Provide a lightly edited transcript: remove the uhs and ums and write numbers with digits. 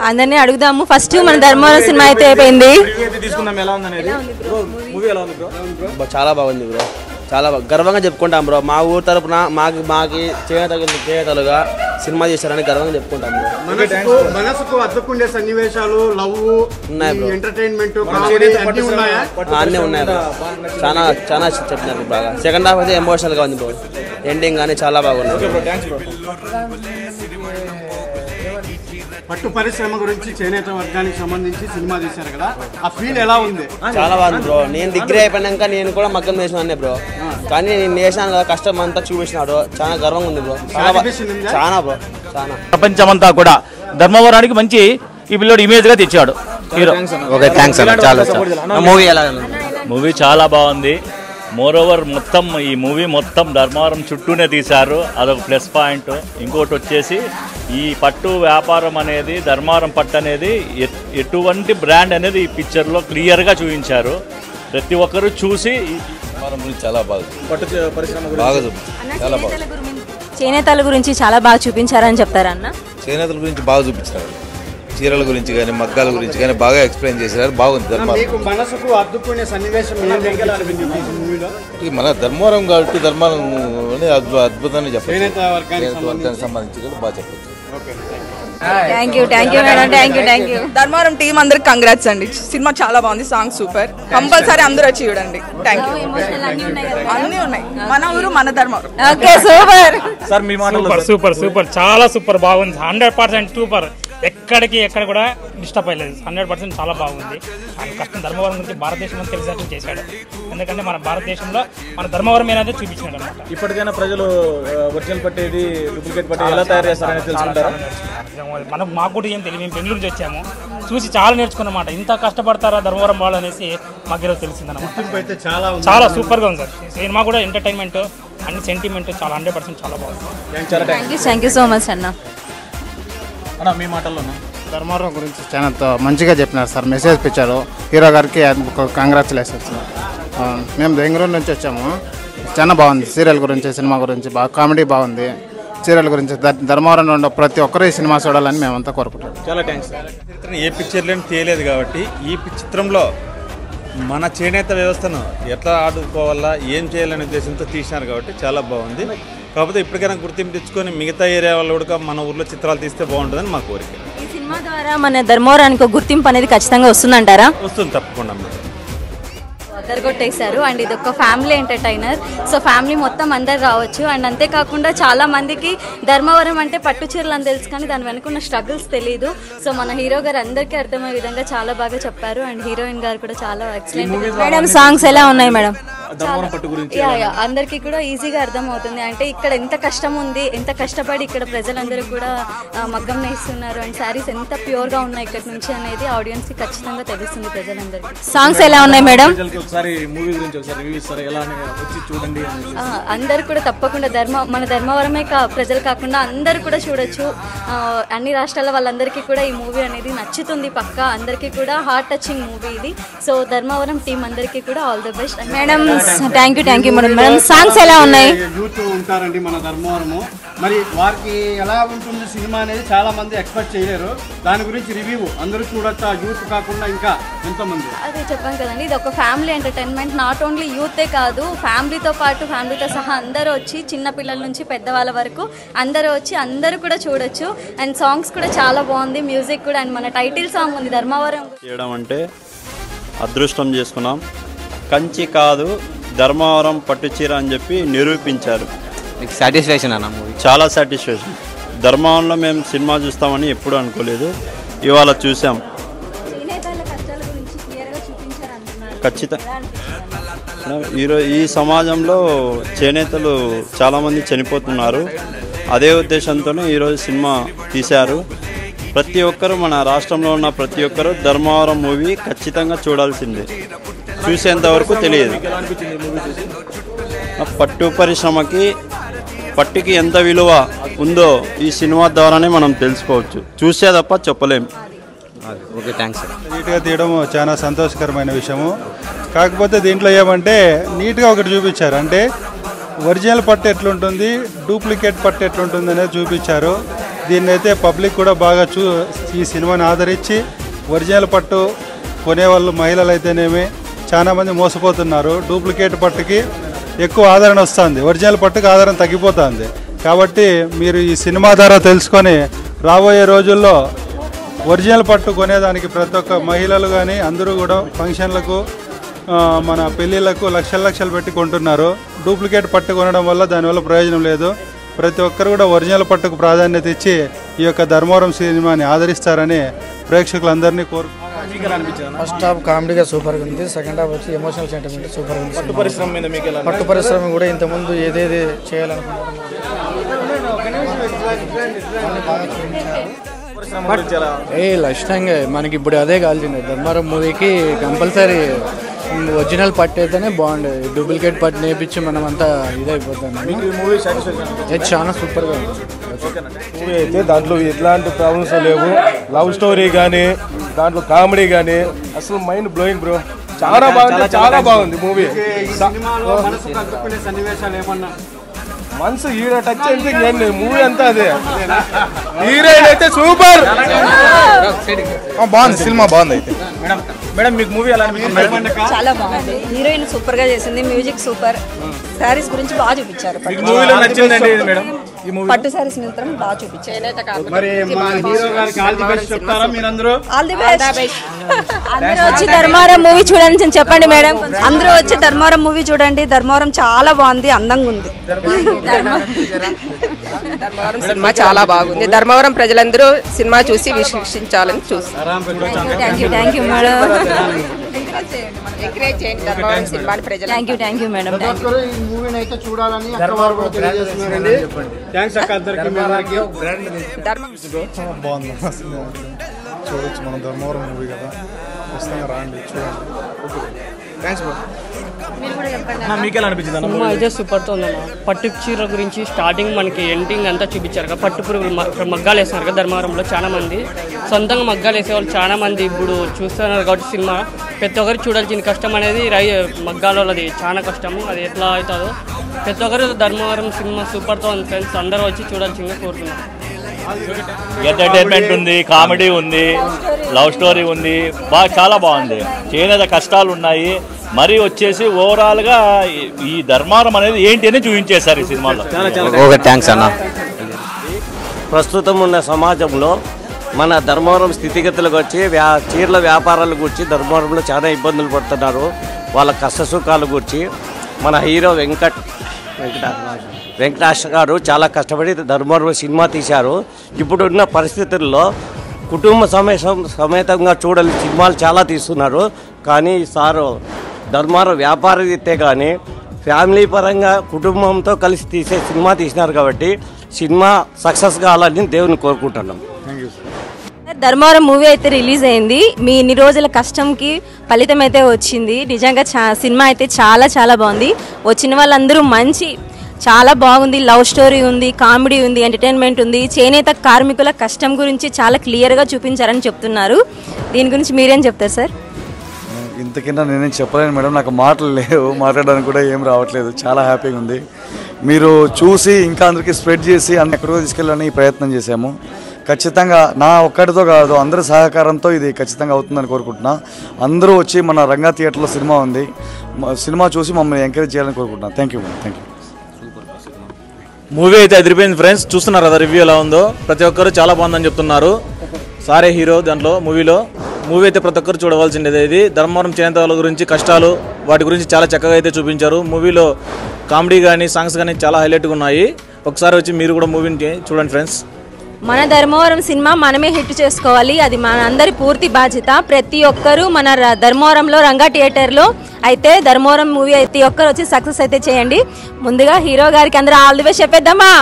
అందరినీ అడుగుదాము. ఫస్ట్ మన ధర్మవరం సినిమా అయితే అయిపోయింది. చాలా బాగుంది బ్రో, చాలా గర్వంగా చెప్పుకుంటాం బ్రో. మా ఊరు తరపున మాకి చేతలుగా సినిమా చేశారని గర్వంగా చెప్పుకుంటాం బ్రో. మనసుకు అద్దుకుండే సన్నివేశాలు, లవ్ ఉన్నాయి బ్రో, ఎంటర్టైన్మెంట్ అన్నీ ఉన్నాయి బ్రో. చాలా చాలా చెప్పినారు బాగా. సెకండ్ హాఫ్ అయితే ఎమోషనల్ గా ఉంది బ్రో. ఎండింగ్ కానీ చాలా బాగుంది. పట్టు పరిశ్రమ గురించి చేనేత వర్గానికి సంబంధించి సినిమా తీశారు కదా, ఆ ఫీల్ ఎలా ఉంది? చాలా బాగుంది బ్రో. నేను డిగ్రీ అయిపోయినాక నేను కూడా మగ్గం వేసినా బ్రో, కానీ నేను వేసాను కదా, కష్టం అంతా చూపించినాడు. చాలా గర్వంగా ఉంది బ్రో. చాలా బ్రో, చాలా. ప్రపంచమంతా కూడా ధర్మవరానికి మంచి ఈ పిల్లోడు ఇమేజ్ గా తెచ్చాడు హీరో. ఓకే, థ్యాంక్స్ అన్న. చాలా మూవీ ఎలా ఉంది? మూవీ చాలా బాగుంది. మోరోవర్ మొత్తం ఈ మూవీ మొత్తం ధర్మవరం చుట్టూనే తీశారు, అదొక ప్లస్ పాయింట్. ఇంకోటి వచ్చేసి ఈ పట్టు వ్యాపారం అనేది, ధర్మవరం పట్టు అనేది ఎటువంటి బ్రాండ్ అనేది ఈ పిక్చర్లో క్లియర్గా చూపించారు. ప్రతి ఒక్కరు చూసి చాలా బాగా పట్టు పరిశ్రమ చాలా బాగా, చేనేతల గురించి చాలా బాగా చూపించారని చెప్తారన్న. చేనేతల గురించి బాగా చూపించారు. చీరల గురించి కానీ మగ్గాల గురించి కానీ బాగా ఎక్స్ప్లెయిన్ చేశారు. బాగుంది. మనసుకు అద్దుకునే సన్నివేశం మన ధర్మవరం కాబట్టి ధర్మవరం అద్భుతంగా చెప్పారు. చేనేత వర్గానికి సంబంధించి బాగా చెప్పచ్చు. Thank you madam, thank you. Dharmavaram team అందరికి కంగ్రాట్స్ అండి. సినిమా చాలా బాగుంది, సాంగ్ సూపర్. కంపల్సరీ అందరూ వచ్చి చూడండి. Thank you. అన్నీ ఉన్నాయి, మన ఊరు మన ధర్మవరం. Okay, super sir. మీ మాట సూపర్ చాలా సూపర్ బాగుంది. 100% సూపర్. ఎక్కడ కూడా డిస్టర్బ్ అయ్యలేదు. 100% చాలా బాగుంది. ఆయన కష్టం ధర్మవరం గురించి భారతదేశం అని తెలిసేటట్టు చేశాడు. ఎందుకంటే మన భారతదేశంలో మన ధర్మవరం ఏదైతే చూపించినాడు అనమాట. ఇప్పటికైనా ప్రజలు ఒరిజినల్ పట్టేది డూప్లికేట్ పట్టేది ఎలా తయారు చేస్తారని తెలుసుకుంటారు. మాకు కూడా ఏం తెలియదు. మేము బెంగళూరు నుంచి వచ్చాము, చూసి చాలా నేర్చుకున్నమాట. ఇంత కష్టపడతారా ధర్మవరం వాళ్ళు అనేసి మాకు ఈరోజు తెలిసిందన్నమాట. చాలా సూపర్గా ఉంది సార్. సినిమా కూడా ఎంటర్టైన్మెంట్ అన్ని సెంటిమెంట్ చాలా 100% చాలా బాగుంది. థ్యాంక్ యూ సో మచ్ అన్న. మీ మాటల్లో ధర్మవరం గురించి చాలా మంచిగా చెప్పినారు సార్. మెసేజ్ ఇచ్చారు. హీరో గారికి కంగ్రాచులేషన్స్. మేము బెంగళూరు నుంచి వచ్చాము. చాలా బాగుంది. సీరియల్ గురించి, సినిమా గురించి బాగా కామెడీ బాగుంది. సీరియల్ గురించి ధర్మవరం ఉన్న ప్రతి ఒక్కరు ఈ సినిమా చూడాలని మేమంతా కోరుకుంటాం. చాలా థ్యాంక్స్. ఏ పిక్చర్లో తేలేదు కాబట్టి ఈ చిత్రంలో మన చేనేత వ్యవస్థను ఎట్లా ఆడుకోవాలా, ఏం చేయాలనే ఉద్దేశంతో తీసినారు కాబట్టి చాలా బాగుంది. కాకపోతే ఇప్పటికైనా గుర్తింపు తెచ్చుకొని మిగతా ఏరియా వాళ్ళు కూడా మన ఊర్లో చిత్రాలు తీస్తే బాగుంటుందని మా కోరిక. ఈ సినిమా ద్వారా మన ధర్మవరానికి గుర్తింపు అనేది ఖచ్చితంగా వస్తుందంటారా? వస్తుంది, తప్పకుండా. కొట్టేశారు. అండ్ ఇది ఒక ఫ్యామిలీ ఎంటర్టైనర్. సో ఫ్యామిలీ మొత్తం అందరు రావచ్చు. అండ్ అంతేకాకుండా చాలా మందికి ధర్మవరం అంటే పట్టు చీరలు అని తెలుసు, కానీ దాని వెనుకున్న స్ట్రగుల్స్ తెలియదు. సో మన హీరో గారు అందరికీ అర్థమయ్యే విధంగా చాలా బాగా చెప్పారు. అండ్ హీరోయిన్ గారు కూడా చాలా ఎక్సలెంట్. మేడం సాంగ్స్ ఎలా ఉన్నాయి మేడం? అందరికీ కూడా ఈజీగా అర్థం అవుతుంది. అంటే ఇక్కడ ఎంత కష్టం ఉంది, ఎంత కష్టపడి ఇక్కడ ప్రజలందరూ కూడా మగ్గం నేస్తున్నారు. అండ్ శారీస్ ఎంత ప్యూర్ గా ఉన్నాయి ఇక్కడ నుంచి అనేది ఆడియన్స్ కి ఖచ్చితంగా తెలుస్తుంది ప్రజలందరికీ. సాంగ్స్ ఎలా ఉన్నాయి మేడం? అందరు కూడా తప్పకుండా మన ధర్మవరమే ప్రజలు కాకుండా అందరు కూడా చూడొచ్చు. అన్ని రాష్ట్రాల వాళ్ళందరికీ కూడా ఈ మూవీ అనేది నచ్చుతుంది పక్కా. అందరికీ కూడా హార్ట్ టచింగ్ మూవీ ఇది. సో ధర్మవరం టీం అందరికీ కూడా all the best. Madam thank you madam. Songs ఎలా ఉన్నాయి? యూత్ ఉంటారండి మన ధర్మవరము, మరి వారికి ఎలా ఉంటుంది సినిమా అనేది చాలా మంది ఎక్స్పెక్ట్ చేయలేరు. దాని గురించి రివ్యూ అందరూ చూడొచ్చు. యూత్ కాకుండా ఇంకా ఎంతమంది? అదే చెప్పాను కదండి, ఇది ఒక ఫ్యామిలీ ఎంటర్టైన్మెంట్. నాట్ ఓన్లీ యూతే కాదు, ఫ్యామిలీతో పాటు ఫ్యామిలీతో సహా అందరూ వచ్చి, చిన్న పిల్లల నుంచి పెద్దవాళ్ళ వరకు అందరూ వచ్చి అందరూ కూడా చూడొచ్చు. అండ్ సాంగ్స్ కూడా చాలా బాగుంది, మ్యూజిక్ కూడా. అండ్ మన టైటిల్ సాంగ్ ఉంది ధర్మవరం చేయడం అంటే అదృష్టం చేసుకున్నాం. కంచి కాదు ధర్మవరం పట్టుచీర అని చెప్పి నిరూపించారు. సాటిస్ఫాక్షన్ అన్న మూవీ, చాలా సాటిస్ఫాక్షన్. ధర్మవరంలో మేము సినిమా చూస్తామని ఎప్పుడు అనుకోలేదు, ఇవాళ చూసాం. ఖచ్చితంగా ఈరోజు ఈ సమాజంలో చేనేతలు చాలామంది చనిపోతున్నారు. అదే ఉద్దేశంతోనే ఈరోజు సినిమా తీశారు. ప్రతి ఒక్కరు, మన రాష్ట్రంలో ఉన్న ప్రతి ఒక్కరు ధర్మవరం మూవీ ఖచ్చితంగా చూడాల్సిందే. చూసేంతవరకు తెలియదు. పట్టు పరిశ్రమకి, పట్టుకి ఎంత విలువ ఉందో ఈ సినిమా ద్వారానే మనం తెలుసుకోవచ్చు. చూసే తప్ప చెప్పలేం. Okay, thanks. నీట్గా తీయడం చాలా సంతోషకరమైన విషయము. కాకపోతే దీంట్లో ఏమంటే నీట్గా ఒకటి చూపించారు. అంటే ఒరిజినల్ పట్టు ఎట్లుంటుంది, డూప్లికేట్ పట్టు ఎట్లుంటుంది అనేది చూపించారు. దీన్ని అయితే పబ్లిక్ కూడా బాగా ఈ సినిమాని ఆదరించి ఒరిజినల్ పట్టు కొనేవాళ్ళు మహిళలు అయితేనేమి చాలామంది మోసపోతున్నారు. డూప్లికేట్ పట్టుకి ఎక్కువ ఆదరణ వస్తుంది, ఒరిజినల్ పట్టుకి ఆదరణ తగ్గిపోతుంది. కాబట్టి మీరు ఈ సినిమా ద్వారా తెలుసుకొని రాబోయే రోజుల్లో ఒరిజినల్ పట్టు కొనేదానికి ప్రతి ఒక్క మహిళలు కానీ అందరూ కూడా ఫంక్షన్లకు మన పెళ్ళిళ్ళకు లక్షలు పెట్టి కొంటున్నారు. డూప్లికేట్ పట్టు కొనడం వల్ల దానివల్ల ప్రయోజనం లేదు. ప్రతి ఒక్కరు కూడా ఒరిజినల్ పట్టుకు ప్రాధాన్యత ఇచ్చి ఈ యొక్క ధర్మవరం సినిమాని ఆదరిస్తారని ప్రేక్షకులందరినీ కోరుకుంటున్నాను. ఫస్ట్ హాఫ్ కామెడీగా సూపర్గా ఉంది, సెకండ్ హాఫ్ వచ్చి ఎమోషనల్ సెంటిమెంట్ సూపర్గా ఉంది. పట్టు పరిశ్రమ కూడా ఇంతకుముందు ఏదేది చేయాలనుకున్నారో ఇష్టంగా మనకి ఇప్పుడు అదే కావాల్సింది. ధర్మవరం మూవీకి కంపల్సరీ ఒరిజినల్ పట్టు అయితేనే బాగుండేది. డూప్లికేట్ పట్టు నేర్పించి మనం అంతా ఇదైపోతాం. చాలా సూపర్గా ఉంది మూవీ అయితే. దాంట్లో ఎట్లాంటి ప్రాబ్లమ్స్ లేవు. లవ్ స్టోరీ కానీ దాంట్లో కామెడీ కానీ అసలు మైండ్ బ్లోయింగ్ బ్రో. చాలా బాగుంది, చాలా బాగుంది మూవీ. మనసు ఈడ టచ్ అయితే మూవీ అంతా అదే. హీరోయిన్ అయితే సూపర్ బాగుంది, సినిమా బాగుంది. అయితే మేడం మీకు మూవీ ఎలా అనిపించింది? చాలా బాగుంది. హీరోయిన్ సూపర్ గా చేసింది, మ్యూజిక్ సూపర్, శారీస్ గురించి బాగా చూపించారు. పట్టు శారీస్ మాత్రం బాగా చూపించారు. అందరూ వచ్చి ధర్మవరం మూవీ చూడండి చెప్పండి మేడం. అందరూ వచ్చి ధర్మవరం మూవీ చూడండి. ధర్మవరం చాలా బాగుంది, అందంగా ఉంది. ధర్మవరం సినిమా చాలా బాగుంది. ధర్మవరం ప్రజలందరూ సినిమా చూసి వీక్షించాలని చూస్తారు. Thank you madam. ఎంకరేజ్ చేయండి ధర్మవరం సినిమాని ప్రజలు. Thank you madam. మూవీని అయితే చూడాలని బాగుంది, చూడొచ్చు మనం. ధర్మవరం మూవీ కదా, ఖచ్చితంగా రాండి చూడండి. సినిమా అయితే సూపర్తో ఉందన్న. పట్టు చీర గురించి స్టార్టింగ్ మనకి ఎండింగ్ అంతా చూపించారు కదా. పట్టు పురుగులు మగ్గాలు వేస్తున్నారు కదా ధర్మవరంలో. చాలా మంది సొంతంగా మగ్గాలు వేసేవాళ్ళు చాలా మంది ఇప్పుడు చూస్తున్నారు. కాబట్టి సినిమా ప్రతి ఒక్కరు చూడాల్సిన కష్టం అనేది మగ్గాల వాళ్ళది చాలా కష్టము. అది ఎట్లా అవుతుందో ప్రతి ఒక్కరు ధర్మవరం సినిమా సూపర్తో ఉంది ఫ్రెండ్స్. అందరూ వచ్చి చూడాల్సిందిగా కోరుతున్నాం. ఎంటర్టైన్మెంట్ ఉంది, కామెడీ ఉంది, లవ్ స్టోరీ ఉంది, చాలా బాగుంది. చేనేత కష్టాలు ఉన్నాయి. మరి వచ్చేసి ఓవరాల్గా ఈ ధర్మవరం అనేది ఏంటి అని చూపించేశారు ఈ సినిమాలో. థ్యాంక్స్ అన్న. ప్రస్తుతం ఉన్న సమాజంలో మన ధర్మవరం స్థితిగతులకు వచ్చి చీరల వ్యాపారాల గురించి ధర్మవరంలో చాలా ఇబ్బందులు పడుతున్నారు. వాళ్ళ కష్టసుఖాల గురించి మన హీరో వెంకటాష్ గారు చాలా కష్టపడి ధర్మవరం సినిమా తీశారు. ఇప్పుడున్న పరిస్థితుల్లో కుటుంబ సమేతంగా చూడాలి సినిమాలు చాలా తీస్తున్నారు. కానీ సారు ధర్మవరం వ్యాపార రీతే కానీ ఫ్యామిలీ పరంగా కుటుంబంతో కలిసి తీసే సినిమా తీసినారు. కాబట్టి సినిమా సక్సెస్ కావాలని దేవుని కోరుకుంటున్నాం. ధర్మవరం మూవీ అయితే రిలీజ్ అయింది. మీ ఇన్ని రోజుల కష్టంకి ఫలితం అయితే వచ్చింది. నిజంగా సినిమా అయితే చాలా చాలా బాగుంది. వచ్చిన వాళ్ళందరూ చాలా బాగుంది. లవ్ స్టోరీ ఉంది, కామెడీ ఉంది, ఎంటర్టైన్మెంట్ ఉంది. చేనేత కార్మికుల కష్టం గురించి చాలా క్లియర్గా చూపించారని చెప్తున్నారు. దీని గురించి మీరేం చెప్తారు సార్? ఇంతకింద నేనేం చెప్పలేను మేడం, నాకు మాటలు లేవు, మాట్లాడడానికి కూడా ఏం రావట్లేదు. చాలా హ్యాపీగా ఉంది. మీరు చూసి ఇంకా అందరికీ స్ప్రెడ్ చేసి ఎక్కడికో తీసుకెళ్ళాలని ప్రయత్నం చేశాము. ఖచ్చితంగా నా ఒక్కడితో కాదు, అందరి సహకారంతో ఇది ఖచ్చితంగా అవుతుందని కోరుకుంటున్నా. అందరూ వచ్చి మన రంగా థియేటర్లో సినిమా ఉంది, సినిమా చూసి మమ్మల్ని ఎంకరేజ్ చేయాలని కోరుకుంటున్నాను. Thank you madam. Thank you. Movie అయితే అదిరిపోయింది ఫ్రెండ్స్. చూస్తున్నారు కదా రివ్యూ ఎలా ఉందో. ప్రతి ఒక్కరు చాలా బాగుందని చెప్తున్నారు. సారే హీరో దాంట్లో మూవీ అయితే ప్రతి ఒక్కరు చూడవలసింది. ఇది ధర్మవరం చేనేత వాళ్ళ గురించి కష్టాలు వాటి గురించి చాలా చక్కగా అయితే చూపించారు. మూవీలో కామెడీ కానీ సాంగ్స్ కానీ చాలా హైలైట్గా ఉన్నాయి. ఒకసారి వచ్చి మీరు కూడా మూవీని చూడండి ఫ్రెండ్స్. మన ధర్మవరం సినిమా మనమే హిట్ చేసుకోవాలి, అది మన అందరి పూర్తి బాధ్యత. ప్రతి ఒక్కరూ మన ధర్మవరంలో రంగా థియేటర్లో అయితే ధర్మవరం మూవీ ప్రతి ఒక్కరు వచ్చి సక్సెస్ అయితే చేయండి. ముందుగా హీరో గారికి అందరూ ఆల్ ది బెస్ట్ చెప్పేద్దామా?